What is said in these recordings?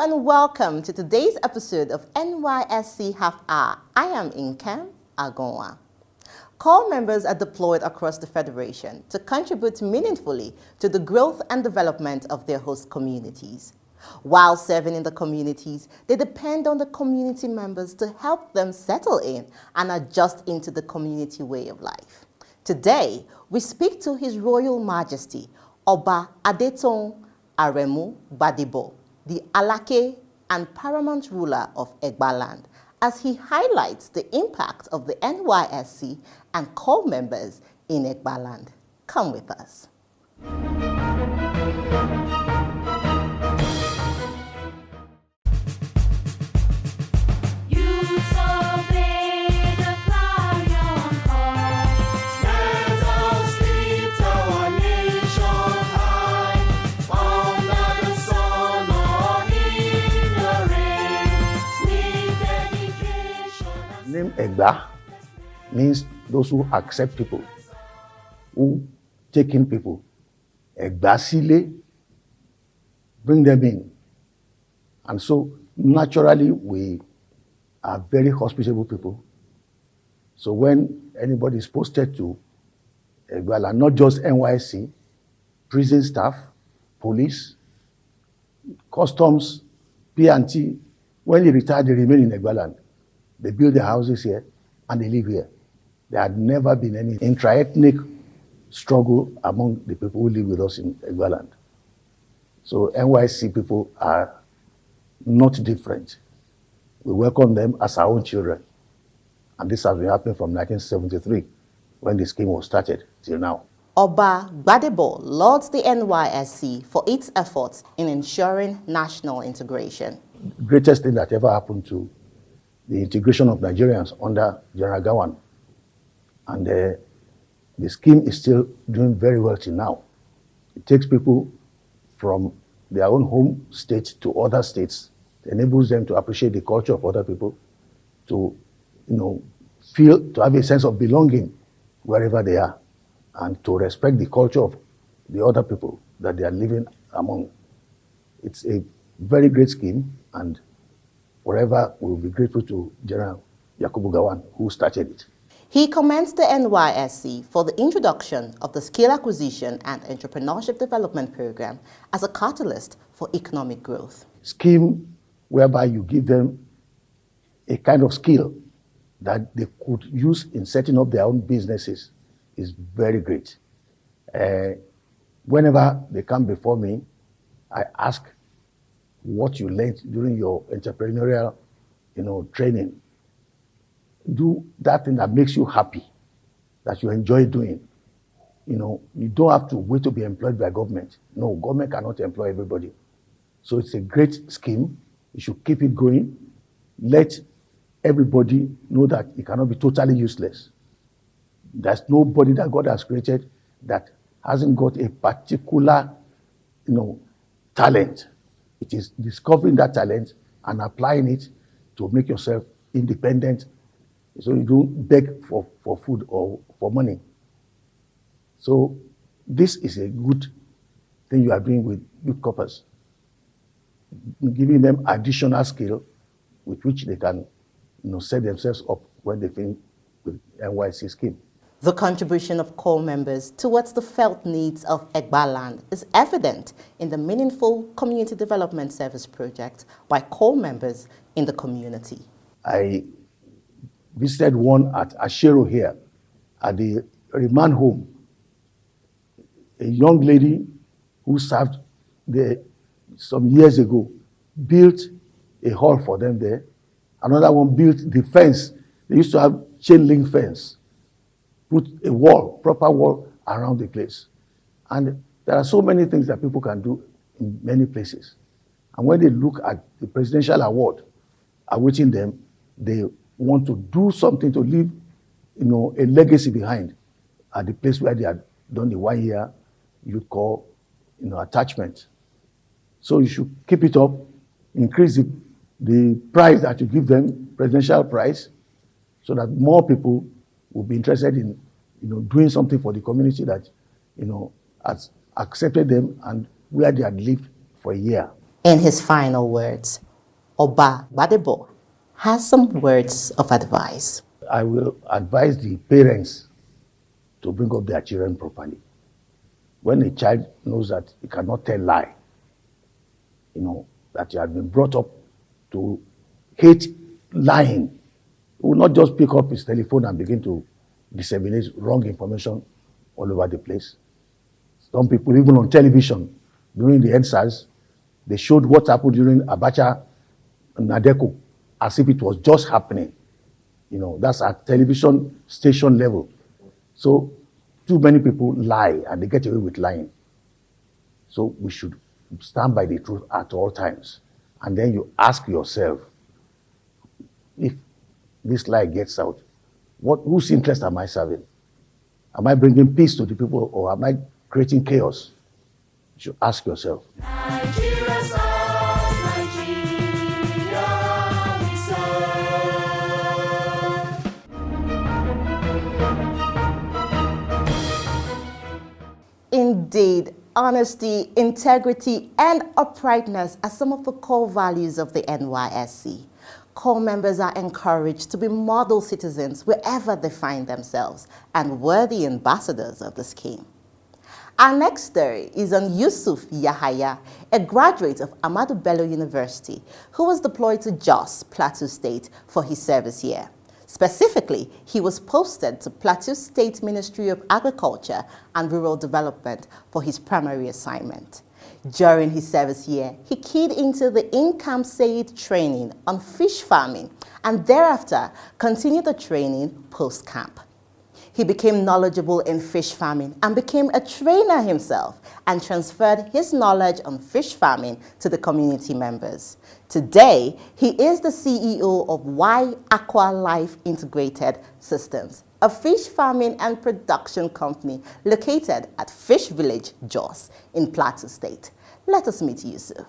and welcome to today's episode of NYSC Half Hour. I am Inkem Agonwa. Core members are deployed across the Federation to contribute meaningfully to the growth and development of their host communities. While serving in the communities, they depend on the community members to help them settle in and adjust into the community way of life. Today, we speak to His Royal Majesty, Oba Adetong Aremu Gbadebo, the Alake and paramount ruler of Egbaland, as he highlights the impact of the NYSC and core members in Egbaland. Come with us. Name Egba means those who accept people, who take in people. Egba Sile, bring them in. And so naturally we are very hospitable people. So when anybody is posted to Egbaland, not just NYSC, prison staff, police, customs, P&T, when they retire, they remain in Egbaland. They build their houses here and they live here. There had never been any intra-ethnic struggle among the people who live with us in Egbaland. So NYSC people are not different. We welcome them as our own children. And this has been happening from 1973, when the scheme was started, till now. Oba Gbadebo lauds the NYSC for its efforts in ensuring national integration. The greatest thing that ever happened to the integration of Nigerians under General Gawan. And the scheme is still doing very well till now. It takes people from their own home state to other states. It enables them to appreciate the culture of other people, to feel, to have a sense of belonging wherever they are, and to respect the culture of the other people that they are living among. It's a very great scheme, and forever we will be grateful to General Yakubu Gowon, who started it. He commends the NYSC for the introduction of the Skill Acquisition and Entrepreneurship Development Program as a catalyst for economic growth. Scheme whereby you give them a kind of skill that they could use in setting up their own businesses is very great. Whenever they come before me, I ask what you learned during your entrepreneurial, training. Do that thing that makes you happy, that you enjoy doing. You don't have to wait to be employed by government. No, government cannot employ everybody. So it's a great scheme. You should keep it going. Let everybody know that it cannot be totally useless. There's nobody that God has created that hasn't got a particular, talent. It is discovering that talent and applying it to make yourself independent, so you don't beg for food or for money. So this is a good thing you are doing with youth corpers, giving them additional skill with which they can set themselves up when they finish with NYSC scheme. The contribution of core members towards the felt needs of Egbaland is evident in the meaningful community development service project by core members in the community. I visited one at Ashero here, at the remand home. A young lady who served there some years ago built a hall for them there. Another one built the fence. They used to have chain link fence. Put a wall, proper wall around the place. And there are so many things that people can do in many places. And when they look at the presidential award awaiting them, they want to do something to leave, a legacy behind at the place where they had done the 1 year youth corps, attachment. So you should keep it up, increase the prize that you give them, presidential prize, so that more people will be interested in, doing something for the community that, has accepted them and where they had lived for a year. In his final words, Oba Badebo has some words of advice. I will advise the parents to bring up their children properly. When a child knows that he cannot tell lie, that he has been brought up to hate lying, he will not just pick up his telephone and begin to disseminate wrong information all over the place. Some people, even on television, during the NSAS, they showed what happened during Abacha and Nadeko as if it was just happening. That's at television station level. So too many people lie and they get away with lying. So we should stand by the truth at all times. And then you ask yourself, if this lie gets out, whose interest am I serving? Am I bringing peace to the people or am I creating chaos? You should ask yourself. Nigeria serves, Nigeria we serve. Indeed, honesty, integrity, and uprightness are some of the core values of the NYSC. Core members are encouraged to be model citizens wherever they find themselves and worthy ambassadors of the scheme. Our next story is on Yusuf Yahaya, a graduate of Ahmadu Bello University who was deployed to Jos, Plateau State for his service year. Specifically, he was posted to Plateau State Ministry of Agriculture and Rural Development for his primary assignment. During his service year, he keyed into the in-camp Said training on fish farming and thereafter continued the training post-camp. He became knowledgeable in fish farming and became a trainer himself and transferred his knowledge on fish farming to the community members. Today, he is the CEO of Y Aqua Life Integrated Systems, a fish farming and production company located at Fish Village, Jos, in Plateau State. Let us meet Yusuf.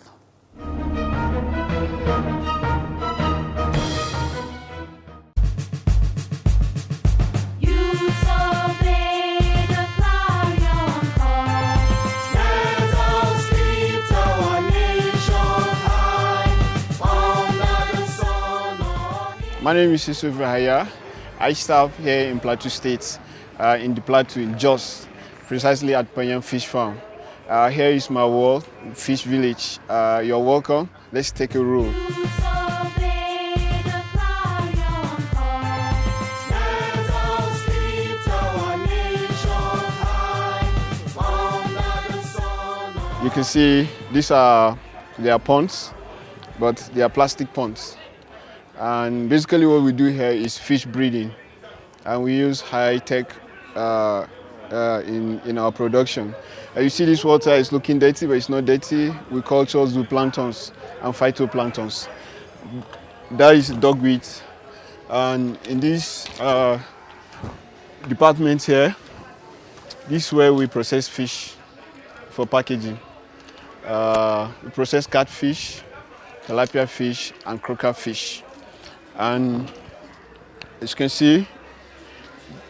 My name is Yusuf Yahaya. I serve here in Plateau State, in the Plateau in Jos, precisely at Panyan Fish Farm. Here is my wall, Fish Village. You're welcome. Let's take a roll. You can see these are their ponds, but they are plastic ponds. And basically what we do here is fish breeding. And we use high-tech in our production. You see this water is looking dirty, but it's not dirty. We culture zooplanktons and phytoplanktons. That is dogweed. And in this department here, this is where we process fish for packaging. We process catfish, tilapia fish, and croaker fish. And as you can see,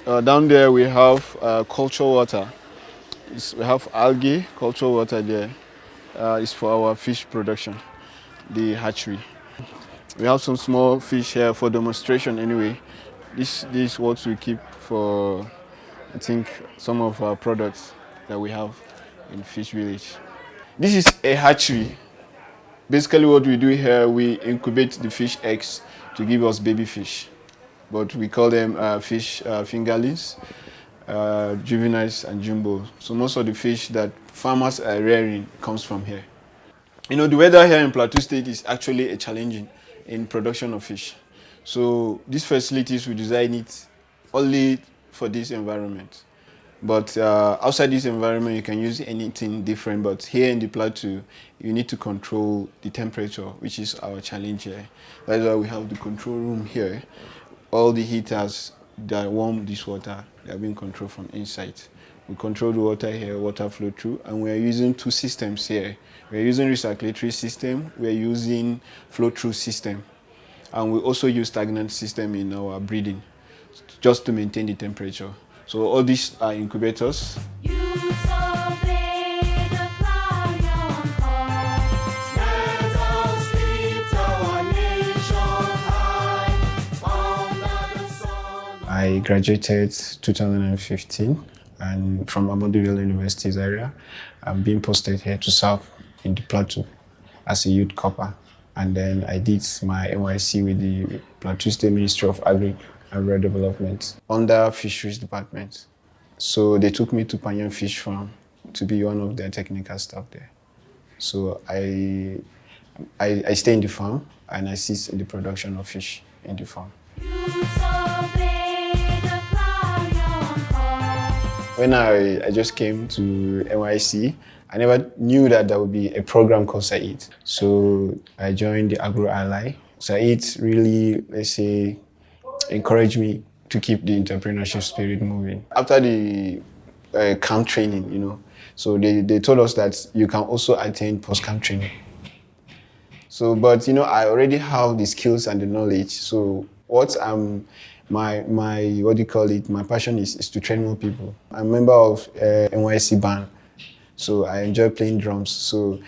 down there we have culture water. We have algae, culture water there. It's for our fish production, the hatchery. We have some small fish here for demonstration anyway. This is what we keep for, I think, some of our products that we have in Fish Village. This is a hatchery. Basically what we do here, we incubate the fish eggs to give us baby fish. But we call them fish fingerlings, juveniles and jumbo. So most of the fish that farmers are rearing comes from here. The weather here in Plateau State is actually challenging in production of fish. So these facilities, we design it only for this environment. But outside this environment, you can use anything different. But here in the Plateau, you need to control the temperature, which is our challenge here. That's why we have the control room here. All the heaters that warm this water, they are being controlled from inside. We control the water here, water flow through, and we are using two systems here. We are using recirculatory system, we are using flow through system, and we also use stagnant system in our breeding, just to maintain the temperature. So all these are incubators. You survey the cloud, I graduated 2015 and from Ahmadu University's area. I'm being posted here to serve in the Plateau as a youth corper. And then I did my NYSC with the Plateau State Ministry of Agri and Rural Development under Fisheries Department. So they took me to Panyan Fish Farm to be one of their technical staff there. So I stay in the farm and I assist in the production of fish in the farm. When I just came to NYSC, I never knew that there would be a program called SAID. So I joined the Agro Ally. SAID really, let's say, encouraged me to keep the entrepreneurship spirit moving. After the camp training, so they told us that you can also attend post-camp training. So, but I already have the skills and the knowledge. So what my passion is to train more people. I'm a member of NYSC band. So I enjoy playing drums. So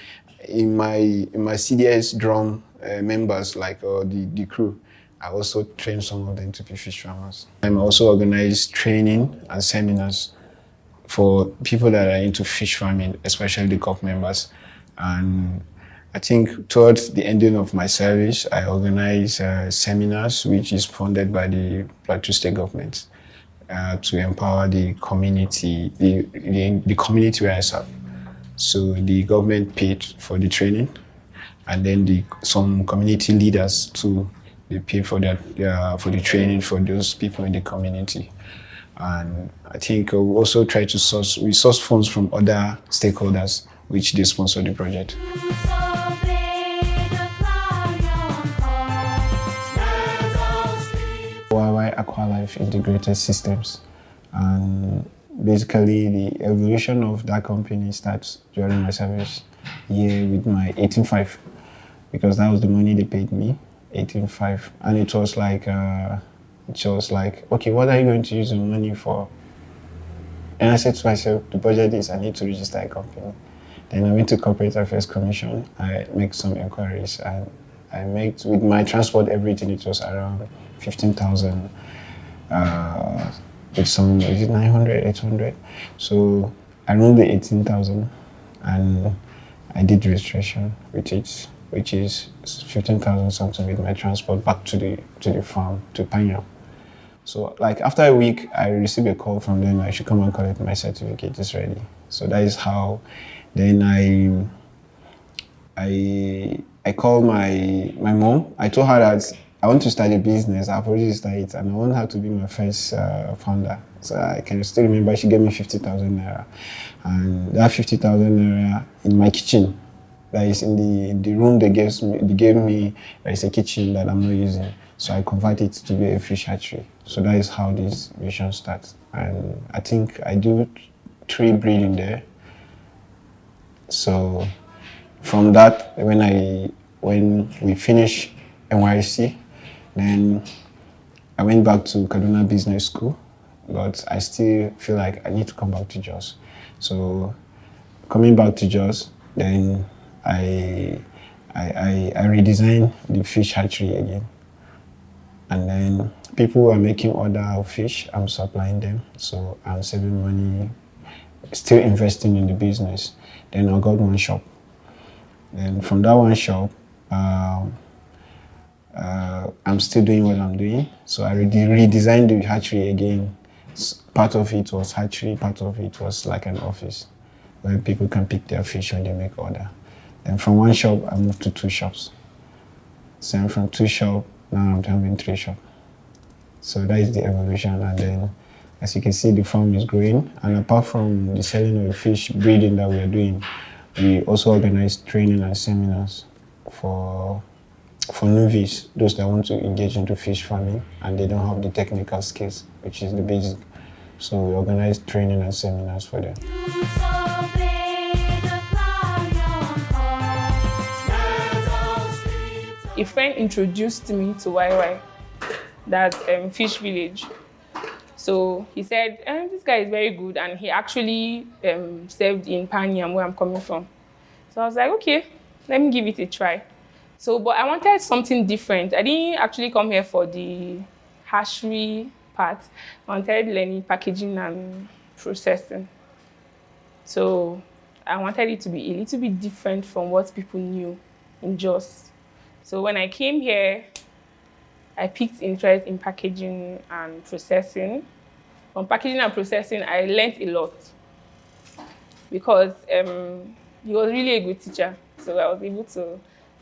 in my CDS drum members, like the crew, I also train some of them to be fish farmers. I also organize training and seminars for people that are into fish farming, especially the COP members. And I think towards the ending of my service, I organize seminars, which is funded by the Plateau State government to empower the community, the community where I serve. So the government paid for the training, and then some community leaders too, they paid for the training for those people in the community. And I think we also try to source funds from other stakeholders, which they sponsor the project. Why Aqualife Integrated Systems, and basically the evolution of that company starts during my service year with my 18.5, because that was the money they paid me, 18.5, and it was like, okay, what are you going to use the money for? And I said to myself, the budget is I need to register a company. Then I went to Corporate Affairs Commission. I make some inquiries, and I made, with my transport, everything, it was around 15,000. With some, is it 900, 800? So I rolled the 18,000, and I did registration with it, which is 15,000 something with my transport back to the farm, to Panya. So like after a week, I received a call from them, I should come and collect my certificate, it's ready. So that is how, then I called my mom. I told her that I want to start a business. I've already started, and I want her to be my first founder. So I can still remember she gave me 50,000 naira, and that 50,000 naira in my kitchen, that is in the room they gave me. There is a kitchen that I'm not using, so I converted it to be a fish hatchery. So that is how this vision starts, and I think I do 3 breeding there. So from that, when we finish NYSC, then I went back to Kaduna Business School, but I still feel like I need to come back to Jos. So coming back to Jos, then I redesigned the fish hatchery again. And then people are making order of fish, I'm supplying them. So I'm saving money, still investing in the business. Then I got one shop. Then from that one shop, I'm still doing what I'm doing. So I redesigned the hatchery again. Part of it was hatchery, part of it was like an office where people can pick their fish when they make order. Then from one shop, I moved to 2 shops. So from 2 shops, now I'm having 3 shops. So that is the evolution. And then, as you can see, the farm is growing. And apart from the selling of the fish breeding that we are doing, we also organize training and seminars for newbies, those that want to engage into fish farming and they don't have the technical skills, which is the basic. So we organize training and seminars for them. A friend introduced me to YY, that fish village. So he said, this guy is very good, and he actually served in Panyam, where I'm coming from. So I was like, okay, let me give it a try. So, but I wanted something different. I didn't actually come here for the hatchery part, I wanted learning packaging and processing. So I wanted it to be a little bit different from what people knew in Jos. So when I came here, I picked interest in packaging and processing. From packaging and processing, I learned a lot because he was really a good teacher. So I was able to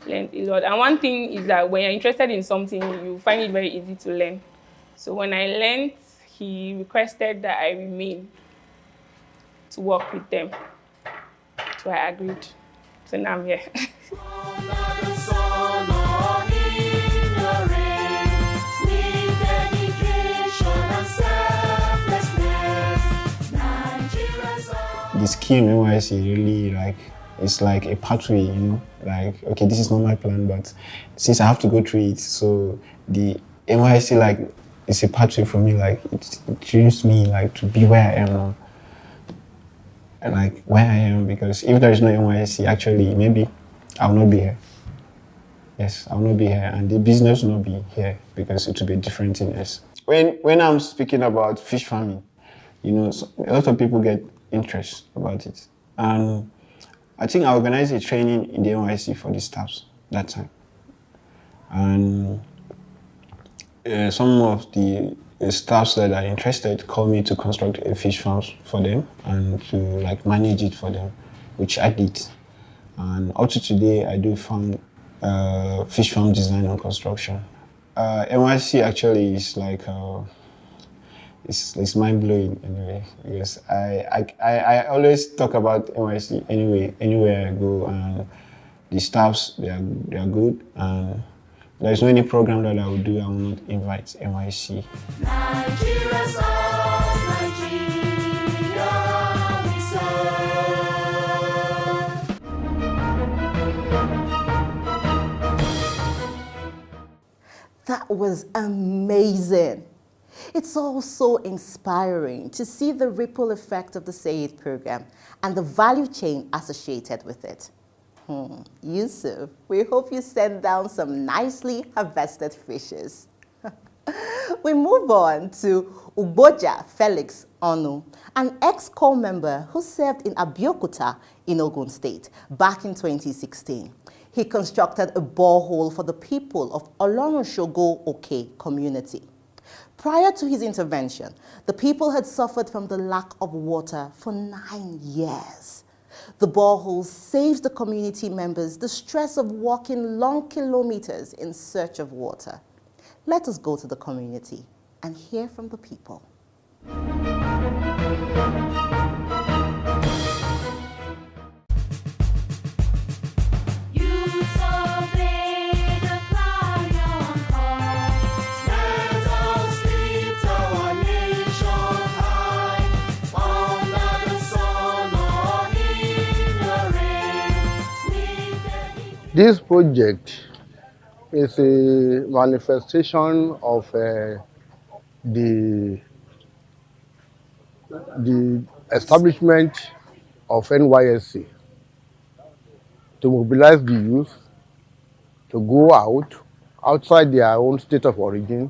learn a lot. And one thing is that when you're interested in something, you find it very easy to learn. So when I learned, he requested that I remain to work with them. So I agreed. So now I'm here. The scheme NYSC really it's like a pathway, like, okay, this is not my plan, but since I have to go through it, so the NYSC it's a pathway for me, it dreams me to be where I am now. And where I am, because if there is no NYSC, actually maybe I will not be here. Yes, I will not be here, and the business will not be here because it will be different in us. When I'm speaking about fish farming, a lot of people get interest about it. And I think I organized a training in the NYSC for the staffs that time. And some of the staffs that are interested called me to construct a fish farm for them and to manage it for them, which I did. And up to today, I do fish farm design and construction. NYSC actually is it's mind-blowing anyway, because I always talk about NYSC anywhere I go, and the staffs, they are good, and there's no any program that I will do I will not invite NYSC. Nigeria's us, Nigeria we serve. That was amazing. It's also inspiring to see the ripple effect of the SAID program and the value chain associated with it. Yusuf, we hope you send down some nicely harvested fishes. We move on to Uboja Felix Anu, an ex-corps member who served in Abeokuta in Ogun State back in 2016. He constructed a borehole for the people of Olorunshogo Oke community. Prior to his intervention, the people had suffered from the lack of water for 9 years. The borehole saves the community members the stress of walking long kilometers in search of water. Let us go to the community and hear from the people. This project is a manifestation of the establishment of NYSC to mobilize the youth to go outside their own state of origin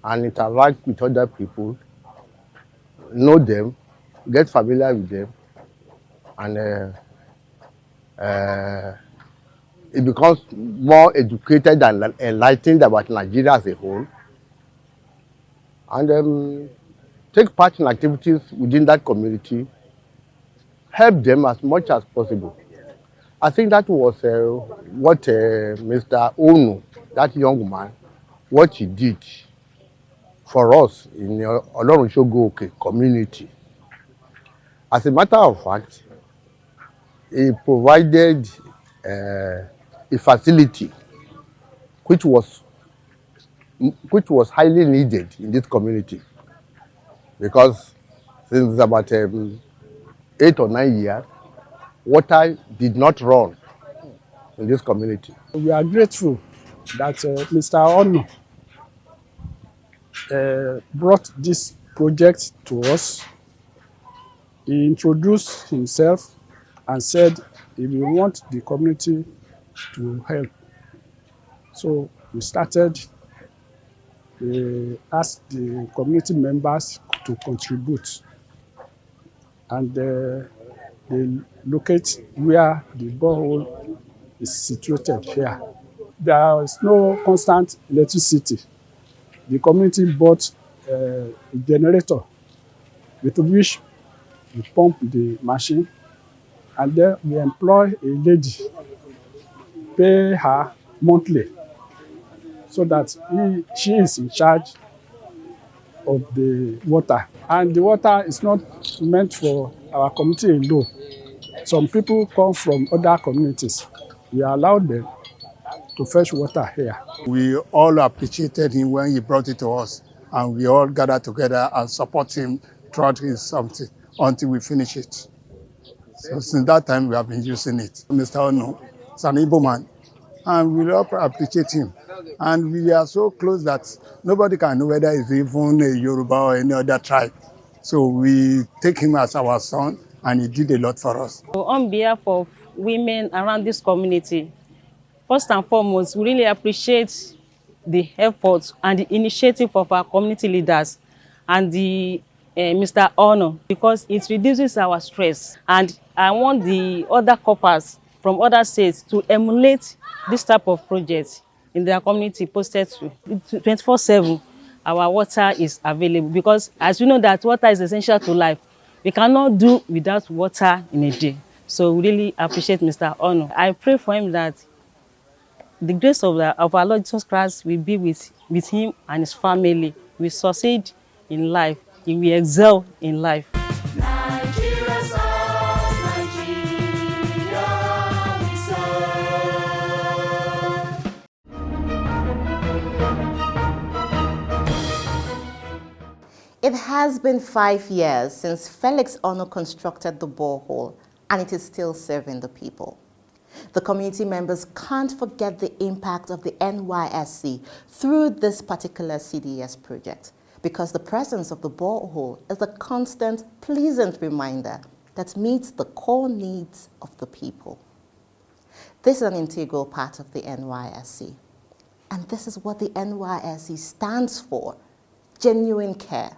and interact with other people, know them, get familiar with them, and it becomes more educated and enlightened about Nigeria as a whole, and take part in activities within that community, help them as much as possible. I think that was what Mr. Onu, that young man, what he did for us in the Olorunshogo community. As a matter of fact, he provided a facility which was highly needed in this community, because since about 8 or 9 years, water did not run in this community. We are grateful that Mr. Onu brought this project to us. He introduced himself and said he will want the community to help. So we started they ask the community members to contribute, and they locate where the borehole is situated here. There is no constant electricity. The community bought a generator with which we pump the machine, and then we employ a lady, pay her monthly, so that she is in charge of the water. And the water is not meant for our community alone. Some people come from other communities. We allow them to fetch water here. We all appreciated him when he brought it to us, and we all gathered together and support him throughout his something until we finish it. So since that time, we have been using it. Mr. Anu is an Igbo man, and we all appreciate him. And we are so close that nobody can know whether it's even a Yoruba or any other tribe. So we take him as our son, and he did a lot for us. On behalf of women around this community, first and foremost, we really appreciate the efforts and the initiative of our community leaders and the Mr. Anu, because it reduces our stress. And I want the other couples from other states to emulate this type of project in their community posted to 24/7. Our water is available, because as we know that water is essential to life. We cannot do without water in a day. So we really appreciate Mr. Anu. I pray for him that the grace of our Lord Jesus Christ will be with him and his family. We succeed in life. He will excel in life. Nigeria's us, Nigeria we serve. It has been 5 years since Felix Anu constructed the borehole, and it is still serving the people. The community members can't forget the impact of the NYSC through this particular CDS project, because the presence of the borehole is a constant, pleasant reminder that meets the core needs of the people. This is an integral part of the NYSC, and this is what the NYSC stands for: genuine care,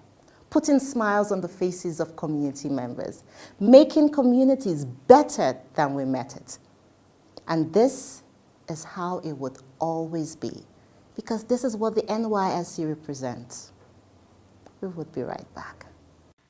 putting smiles on the faces of community members, making communities better than we met it. And this is how it would always be, because this is what the NYSC represents. We would be right back.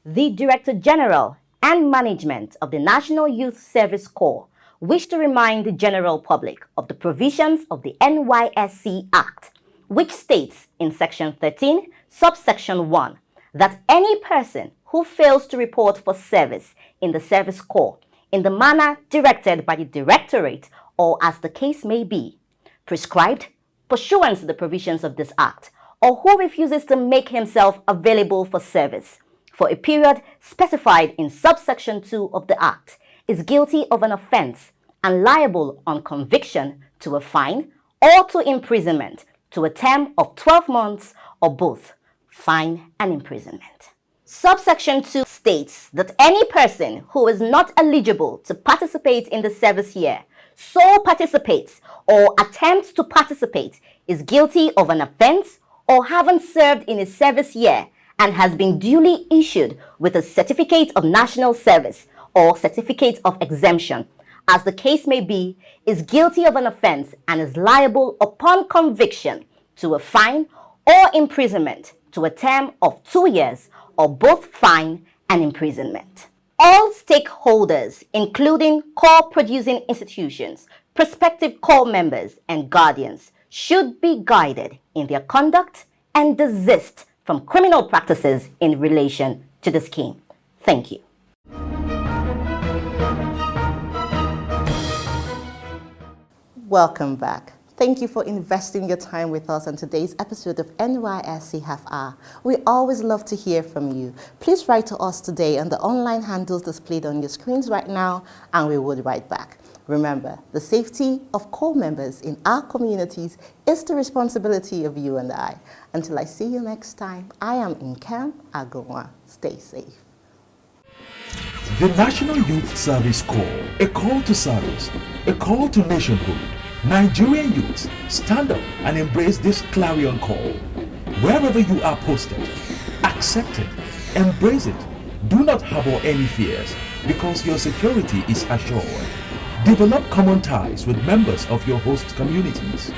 The Director General and Management of the National Youth Service Corps wish to remind the general public of the provisions of the NYSC Act, which states in Section 13, subsection 1, that any person who fails to report for service in the Service Corps in the manner directed by the Directorate, or as the case may be, prescribed pursuant to the provisions of this Act, or who refuses to make himself available for service for a period specified in subsection 2 of the Act, is guilty of an offense and liable on conviction to a fine or to imprisonment to a term of 12 months or both, fine and imprisonment. Subsection 2 states that any person who is not eligible to participate in the service year so participates or attempts to participate is guilty of an offense or having served in a service year and has been duly issued with a certificate of national service or certificate of exemption, as the case may be, is guilty of an offense and is liable upon conviction to a fine or imprisonment to a term of 2 years or both fine and imprisonment. All stakeholders, including core producing institutions, prospective core members, and guardians, should be guided in their conduct and desist from criminal practices in relation to the scheme. Thank you. Welcome back. Thank you for investing your time with us on today's episode of NYSC Half Hour. We always love to hear from you. Please write to us today on the online handles displayed on your screens right now, and we would write back. Remember, the safety of core members in our communities is the responsibility of you and I. Until I see you next time, I am Nkem Agonwa. Stay safe. The National Youth Service Corps, a call to service, a call to nationhood. Nigerian youths, stand up and embrace this clarion call. Wherever you are posted, accept it, embrace it. Do not harbor any fears because your security is assured. Develop common ties with members of your host communities.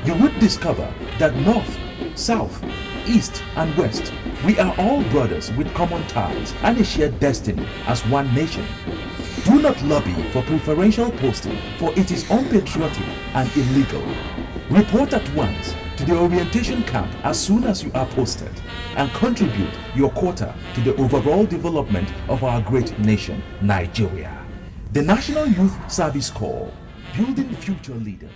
You would discover that North, South, East and West, we are all brothers with common ties and a shared destiny as one nation. Do not lobby for preferential posting, for it is unpatriotic and illegal. Report at once to the orientation camp as soon as you are posted and contribute your quota to the overall development of our great nation, Nigeria. The National Youth Service Corps, building future leaders.